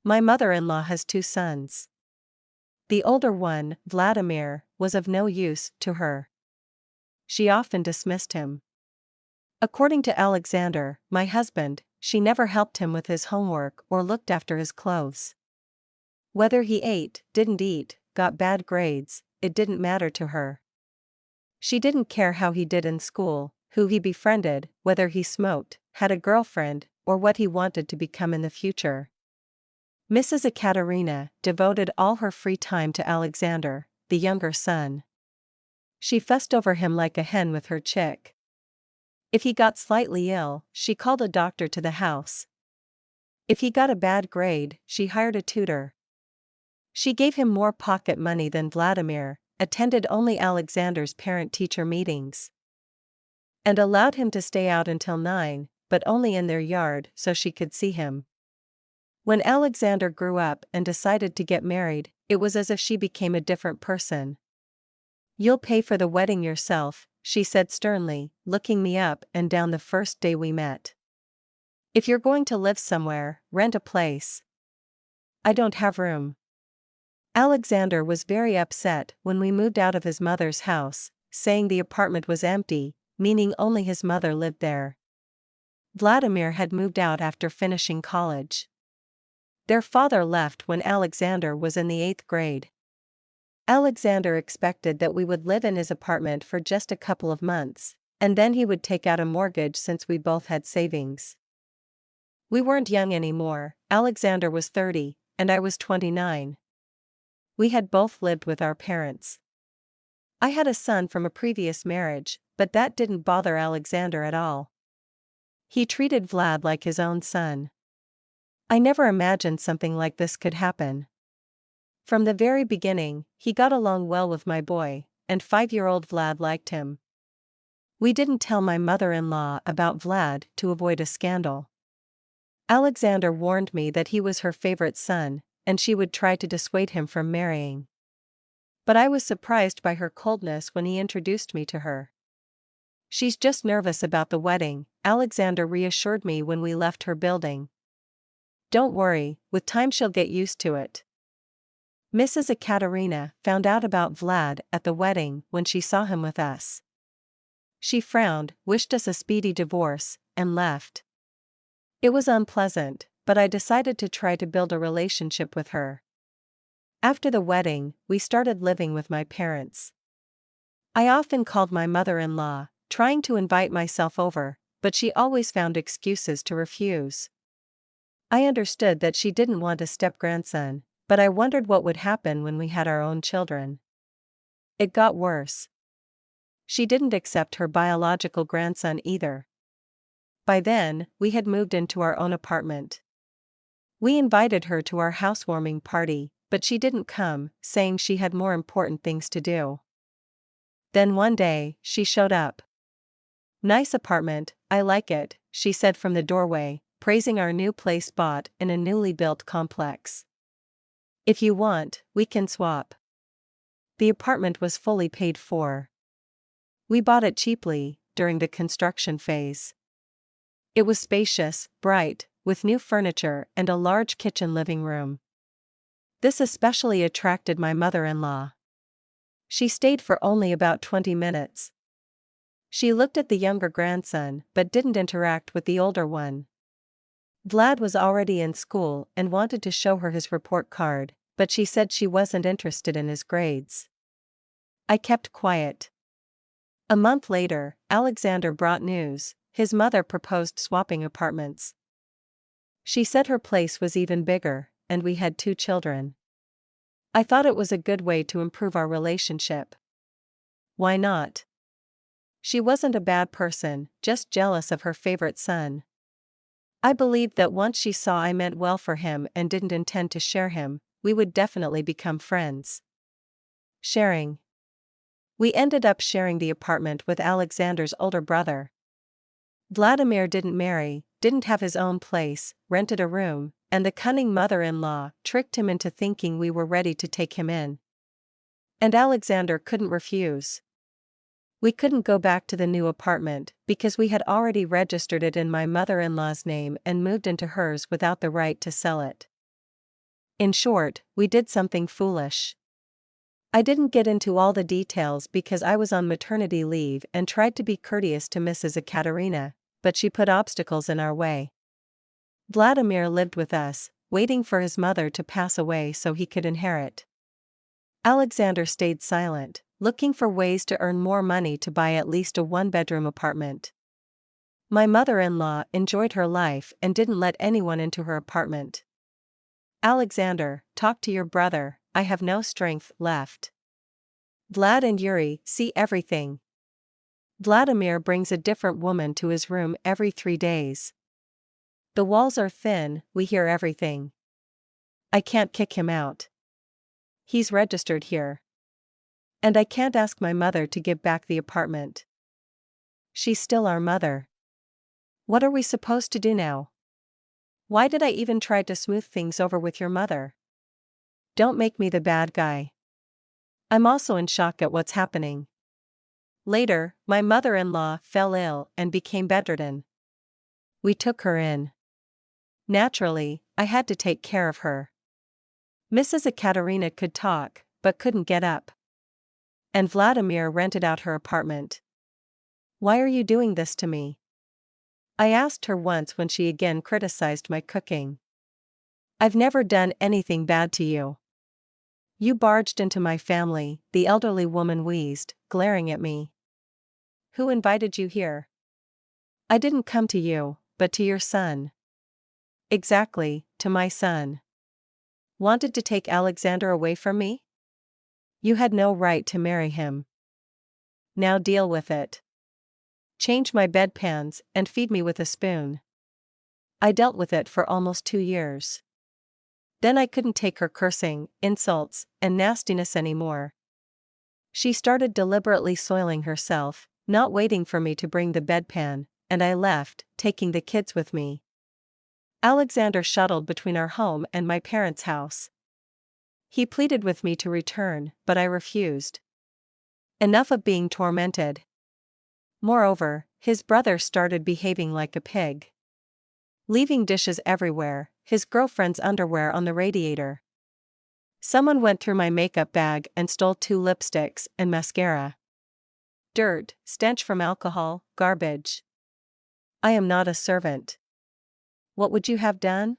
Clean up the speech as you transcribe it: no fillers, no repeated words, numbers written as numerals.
My mother-in-law has two sons. The older one, Vladimir, was of no use to her. She often dismissed him. According to Alexander, my husband, she never helped him with his homework or looked after his clothes. Whether he ate, didn't eat, got bad grades, it didn't matter to her. She didn't care how he did in school, who he befriended, whether he smoked, had a girlfriend, or what he wanted to become in the future. Mrs. Ekaterina devoted all her free time to Alexander, the younger son. She fussed over him like a hen with her chick. If he got slightly ill, she called a doctor to the house. If he got a bad grade, she hired a tutor. She gave him more pocket money than Vladimir, attended only Alexander's parent-teacher meetings, and allowed him to stay out until 9, but only in their yard so she could see him. When Alexander grew up and decided to get married, it was as if she became a different person. "You'll pay for the wedding yourself," she said sternly, looking me up and down the first day we met. "If you're going to live somewhere, rent a place. I don't have room." Alexander was very upset when we moved out of his mother's house, saying the apartment was empty, meaning only his mother lived there. Vladimir had moved out after finishing college. Their father left when Alexander was in the 8th grade. Alexander expected that we would live in his apartment for just a couple of months, and then he would take out a mortgage since we both had savings. We weren't young anymore. Alexander was 30, and I was 29. We had both lived with our parents. I had a son from a previous marriage, but that didn't bother Alexander at all. He treated Vlad like his own son. I never imagined something like this could happen. From the very beginning, he got along well with my boy, and 5-year-old Vlad liked him. We didn't tell my mother-in-law about Vlad to avoid a scandal. Alexander warned me that he was her favorite son, and she would try to dissuade him from marrying. But I was surprised by her coldness when he introduced me to her. "She's just nervous about the wedding," Alexander reassured me when we left her building. "Don't worry, with time she'll get used to it." Mrs. Ekaterina found out about Vlad at the wedding when she saw him with us. She frowned, wished us a speedy divorce, and left. It was unpleasant, but I decided to try to build a relationship with her. After the wedding, we started living with my parents. I often called my mother-in-law, trying to invite myself over, but she always found excuses to refuse. I understood that she didn't want a step-grandson, but I wondered what would happen when we had our own children. It got worse. She didn't accept her biological grandson either. By then, we had moved into our own apartment. We invited her to our housewarming party, but she didn't come, saying she had more important things to do. Then one day, she showed up. "Nice apartment, I like it," she said from the doorway, praising our new place bought in a newly built complex. "If you want, we can swap." The apartment was fully paid for. We bought it cheaply, during the construction phase. It was spacious, bright, with new furniture and a large kitchen living room. This especially attracted my mother-in-law. She stayed for only about 20 minutes. She looked at the younger grandson but didn't interact with the older one. Vlad was already in school and wanted to show her his report card, but she said she wasn't interested in his grades. I kept quiet. A month later, Alexander brought news: his mother proposed swapping apartments. She said her place was even bigger, and we had 2 children. I thought it was a good way to improve our relationship. Why not? She wasn't a bad person, just jealous of her favorite son. I believed that once she saw I meant well for him and didn't intend to share him, we would definitely become friends. Sharing. We ended up sharing the apartment with Alexander's older brother. Vladimir didn't marry, didn't have his own place, rented a room, and the cunning mother-in-law tricked him into thinking we were ready to take him in. And Alexander couldn't refuse. We couldn't go back to the new apartment because we had already registered it in my mother-in-law's name and moved into hers without the right to sell it. In short, we did something foolish. I didn't get into all the details because I was on maternity leave and tried to be courteous to Mrs. Ekaterina, but she put obstacles in our way. Vladimir lived with us, waiting for his mother to pass away so he could inherit. Alexander stayed silent, looking for ways to earn more money to buy at least a one-bedroom apartment. My mother-in-law enjoyed her life and didn't let anyone into her apartment. Alexander, talk to your brother, I have no strength left. Vlad and Yuri see everything. Vladimir brings a different woman to his room every 3 days. The walls are thin, we hear everything. I can't kick him out. He's registered here. And I can't ask my mother to give back the apartment. She's still our mother. What are we supposed to do now? Why did I even try to smooth things over with your mother? Don't make me the bad guy. I'm also in shock at what's happening. Later, my mother-in-law fell ill and became bedridden. We took her in. Naturally, I had to take care of her. Mrs. Ekaterina could talk, but couldn't get up. And Vladimir rented out her apartment. Why are you doing this to me? I asked her once when she again criticized my cooking. I've never done anything bad to you. You barged into my family, the elderly woman wheezed, glaring at me. Who invited you here? I didn't come to you, but to your son. Exactly, to my son. Wanted to take Alexander away from me? You had no right to marry him. Now deal with it. Change my bedpans and feed me with a spoon. I dealt with it for almost 2 years. Then I couldn't take her cursing, insults, and nastiness anymore. She started deliberately soiling herself, not waiting for me to bring the bedpan, and I left, taking the kids with me. Alexander shuttled between our home and my parents' house. He pleaded with me to return, but I refused. Enough of being tormented. Moreover, his brother started behaving like a pig. Leaving dishes everywhere, his girlfriend's underwear on the radiator. Someone went through my makeup bag and stole 2 lipsticks and mascara. Dirt, stench from alcohol, garbage. I am not a servant. What would you have done?